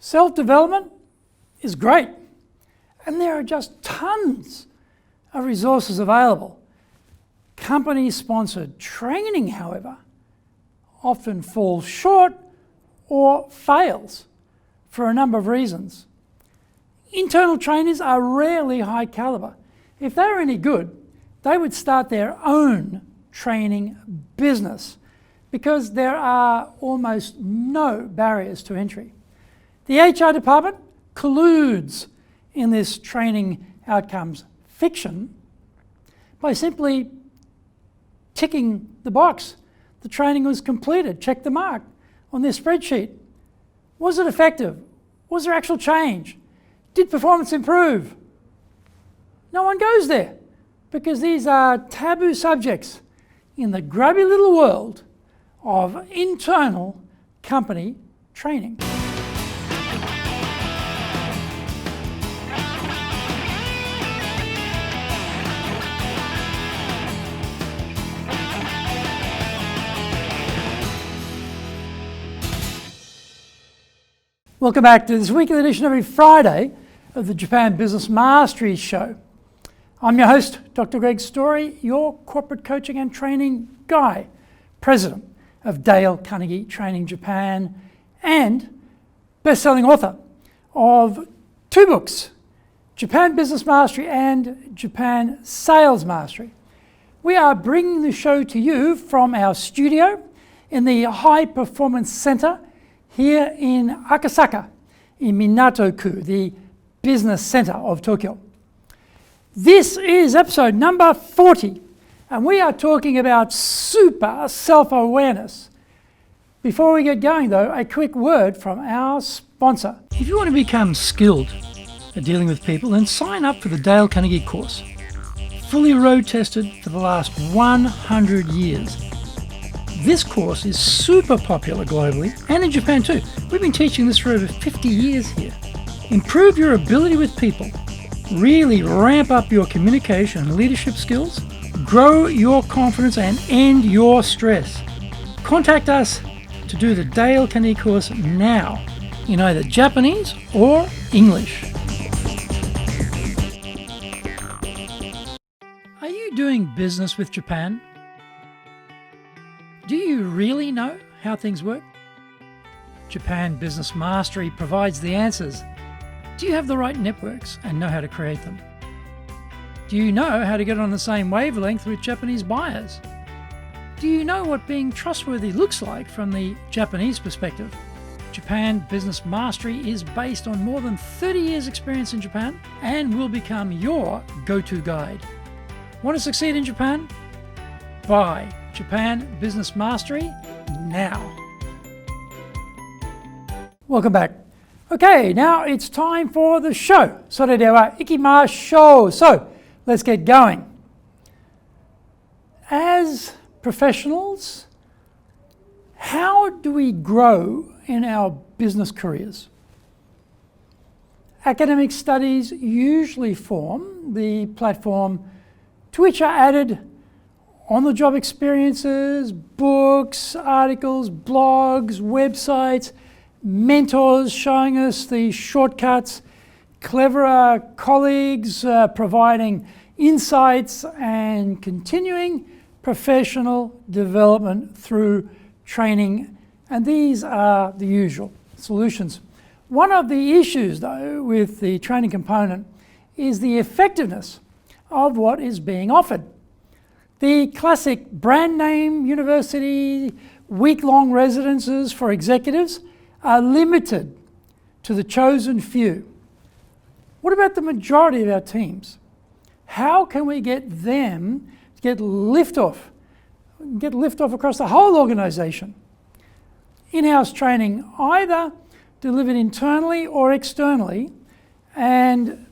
Self-development is great, and there are just tons of resources available. Company-sponsored training, however, often falls short or fails for a number of reasons. Internal trainers are rarely high caliber. If they were any good, they would start their own training business because there are almost no barriers to entry. The HR department colludes in this training outcomes fiction by simply ticking the box. The training was completed, check the mark on their spreadsheet. Was it effective? Was there actual change? Did performance improve? No one goes there because these are taboo subjects in the grubby little world of internal company training. Welcome back to this weekly edition every Friday of the Japan Business Mastery Show. I'm your host, Dr. Greg Story, your corporate coaching and training guy, president of Dale Carnegie Training Japan, and best-selling author of two books, Japan Business Mastery and Japan Sales Mastery. We are bringing the show to you from our studio in the High Performance Center here in Akasaka, in Minato-ku, the business center of Tokyo. This is episode number 40, and we are talking about super self-awareness. Before we get going though, a quick word from our sponsor. If you want to become skilled at dealing with people, then sign up for the Dale Carnegie course. Fully road tested for the last 100 years. This course is super popular globally and in Japan too. We've been teaching this for over 50 years here. Improve your ability with people, really ramp up your communication and leadership skills, grow your confidence and end your stress. Contact us to do the Dale Carnegie course now in either Japanese or English. Are you doing business with Japan? Do you really know how things work? Japan Business Mastery provides the answers. Do you have the right networks and know how to create them? Do you know how to get on the same wavelength with Japanese buyers? Do you know what being trustworthy looks like from the Japanese perspective? Japan Business Mastery is based on more than 30 years' experience in Japan and will become your go-to guide. Want to succeed in Japan? Buy Japan Business Mastery now. Welcome back. Okay, now it's time for the show. それでは行きましょう. So, let's get going. As professionals, how do we grow in our business careers? Academic studies usually form the platform to which are added on-the-job experiences, books, articles, blogs, websites, mentors showing us the shortcuts, cleverer colleagues providing insights, and continuing professional development through training. And these are the usual solutions. One of the issues, though, with the training component is the effectiveness of what is being offered. The classic brand name university week-long residences for executives are limited to the chosen few. What about the majority of our teams? How can we get them to get liftoff across the whole organization? In-house training, either delivered internally or externally, and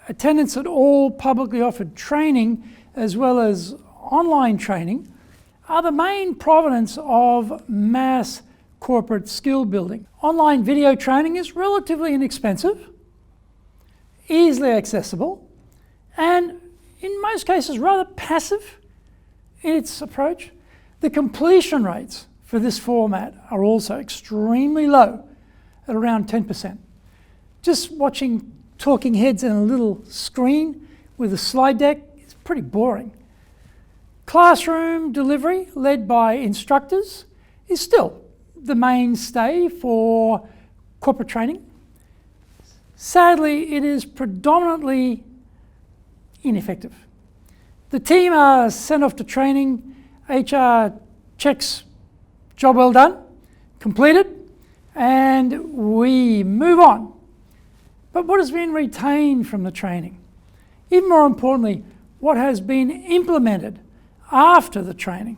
attendance at all publicly offered training as well as online training are the main provenance of mass corporate skill building. Online video training is relatively inexpensive, easily accessible, and in most cases rather passive in its approach. The completion rates for this format are also extremely low, at around 10%. Just watching talking heads in a little screen with a slide deck is pretty boring. Classroom delivery led by instructors is still the mainstay for corporate training. Sadly, it is predominantly ineffective. The team are sent off to training, HR checks, job well done, completed, and we move on. But what has been retained from the training? Even more importantly, what has been implemented after the training?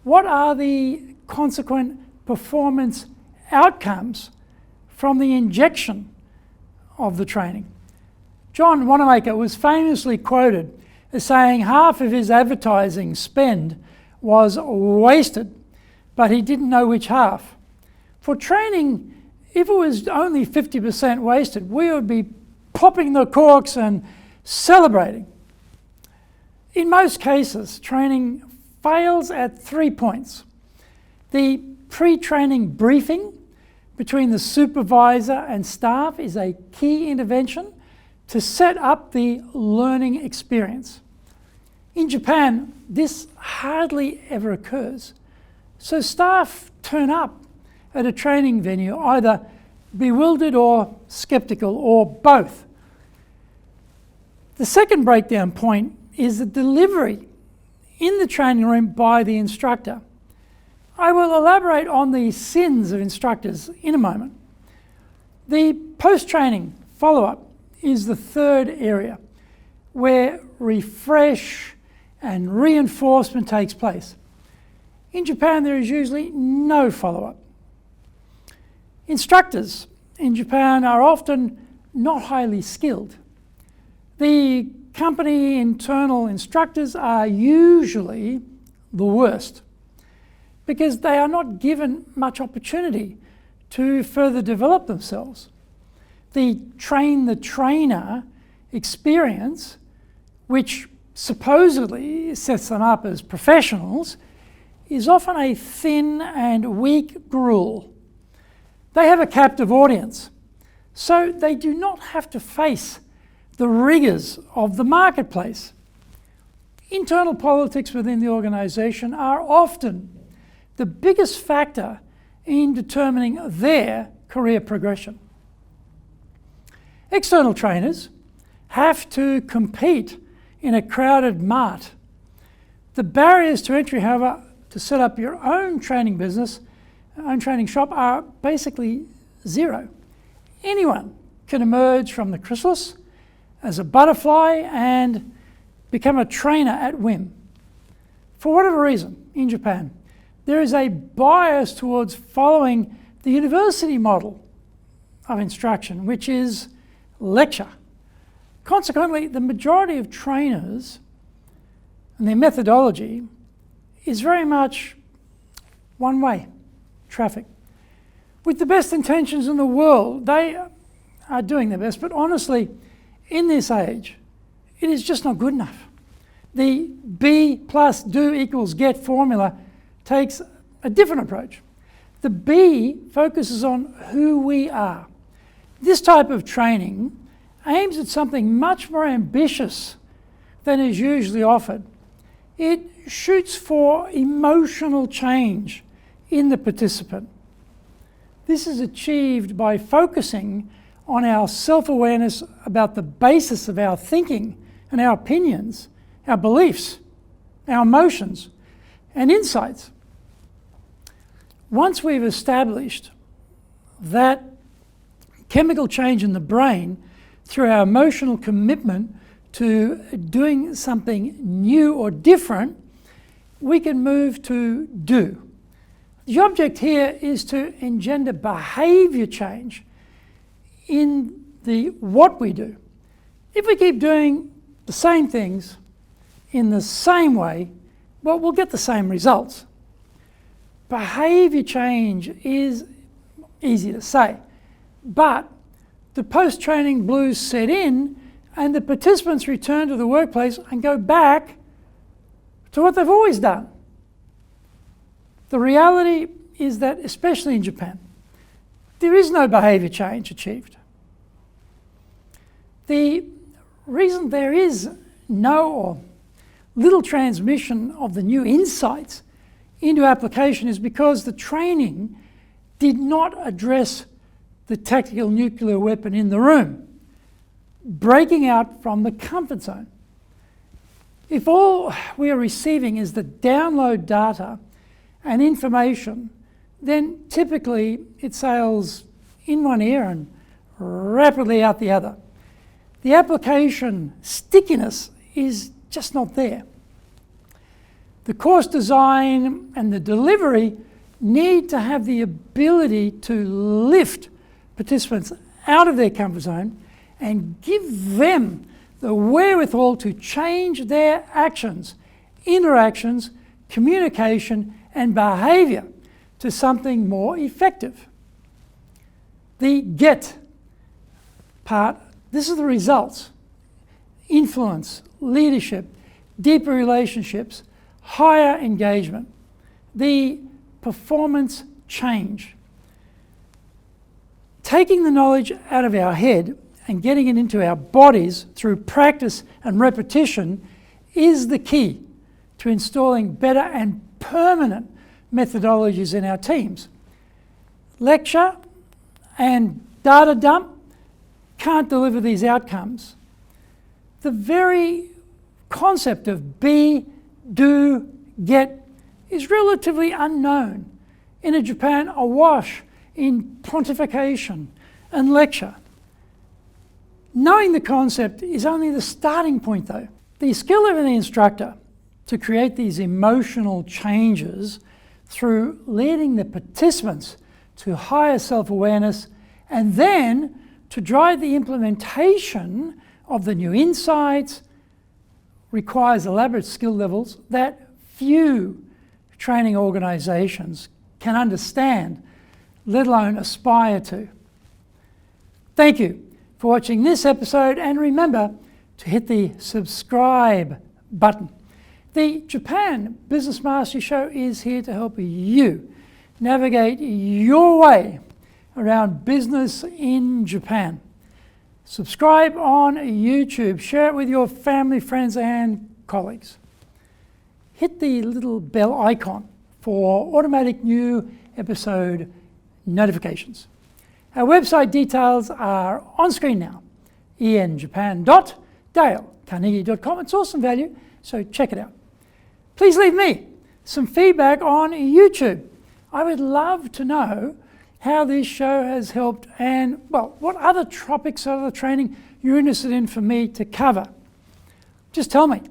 What are the consequent performance outcomes from the injection of the training? John Wanamaker was famously quoted as saying half of his advertising spend was wasted, but he didn't know which half. For training, if it was only 50% wasted, we would be popping the corks and celebrating. In most cases, training fails at 3 points. The pre-training briefing between the supervisor and staff is a key intervention to set up the learning experience. In Japan, this hardly ever occurs. So staff turn up at a training venue either bewildered or skeptical, or both. The second breakdown point is the delivery in the training room by the instructor. I will elaborate on the sins of instructors in a moment. The post-training follow-up is the third area where refresh and reinforcement takes place. In Japan, there is usually no follow-up. Instructors in Japan are often not highly skilled. The company internal instructors are usually the worst because they are not given much opportunity to further develop themselves. The train the trainer experience, which supposedly sets them up as professionals, is often a thin and weak gruel. They have a captive audience, so they do not have to face the rigours of the marketplace. Internal politics within the organisation are often the biggest factor in determining their career progression. External trainers have to compete in a crowded mart. The barriers to entry, however, to set up your own training business, own training shop, are basically zero. Anyone can emerge from the chrysalis as a butterfly and become a trainer at whim. For whatever reason, in Japan, there is a bias towards following the university model of instruction, which is lecture. Consequently, the majority of trainers and their methodology is very much one-way traffic. With the best intentions in the world, they are doing their best, but honestly, in this age, it is just not good enough. The B plus do equals get formula takes a different approach. The B focuses on who we are. This type of training aims at something much more ambitious than is usually offered. It shoots for emotional change in the participant. This is achieved by focusing on our self-awareness about the basis of our thinking and our opinions, our beliefs, our emotions, and insights. Once we've established that chemical change in the brain through our emotional commitment to doing something new or different, we can move to do. The object here is to engender behaviour change in the what we do. If we keep doing the same things in the same way, well, we'll get the same results. Behaviour change is easy to say, but the post-training blues set in and the participants return to the workplace and go back to what they've always done. The reality is that, especially in Japan, there is no behaviour change achieved. The reason there is no or little transmission of the new insights into application is because the training did not address the tactical nuclear weapon in the room, breaking out from the comfort zone. If all we are receiving is the download data and information, then typically it sails in one ear and rapidly out the other. The application stickiness is just not there. The course design and the delivery need to have the ability to lift participants out of their comfort zone and give them the wherewithal to change their actions, interactions, communication, and behaviour to something more effective. The get part, this is the results: influence, leadership, deeper relationships, higher engagement. The performance change. Taking the knowledge out of our head and getting it into our bodies through practice and repetition is the key to installing better and permanent methodologies in our teams. Lecture and data dump can't deliver these outcomes. The very concept of be, do, get is relatively unknown in a Japan awash in pontification and lecture. Knowing the concept is only the starting point though. The skill of the instructor to create these emotional changes through leading the participants to higher self-awareness and then to drive the implementation of the new insights requires elaborate skill levels that few training organisations can understand, let alone aspire to. Thank you for watching this episode, and remember to hit the subscribe button. The Japan Business Mastery Show is here to help you navigate your way around business in Japan. Subscribe on YouTube, share it with your family, friends and colleagues. Hit the little bell icon for automatic new episode notifications. Our website details are on screen now, enjapan.dalecarnegie.com. It's awesome value, so check it out. Please leave me some feedback on YouTube. I would love to know how this show has helped and, well, what other topics of the training you're interested in for me to cover. Just tell me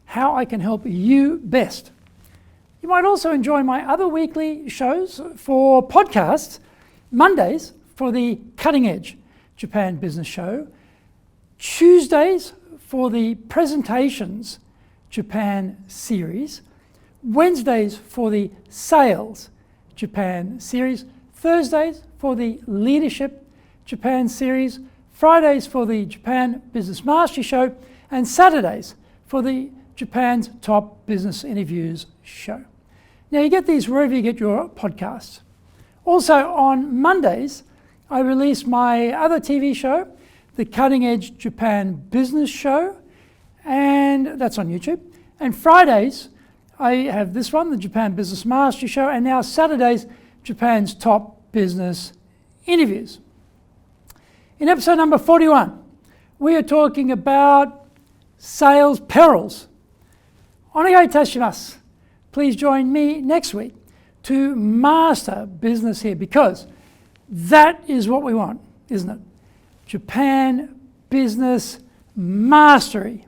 how I can help you best. You might also enjoy my other weekly shows for podcasts, Mondays for the Cutting Edge Japan Business Show, Tuesdays for the Presentations Japan series, Wednesdays for the Sales Japan series, Thursdays for the Leadership Japan series, Fridays for the Japan Business Mastery Show, and Saturdays for the Japan's Top Business Interviews show. Now you get these wherever you get your podcasts. Also on Mondays, I release my other TV show, the Cutting Edge Japan Business Show, and that's on YouTube. And Fridays, I have this one, the Japan Business Mastery Show, and now Saturdays, Japan's Top Business Interviews. In episode number 41, we are talking about sales perils. Onegai itashimasu. Please join me next week to master business here, because that is what we want, isn't it? Japan Business Mastery.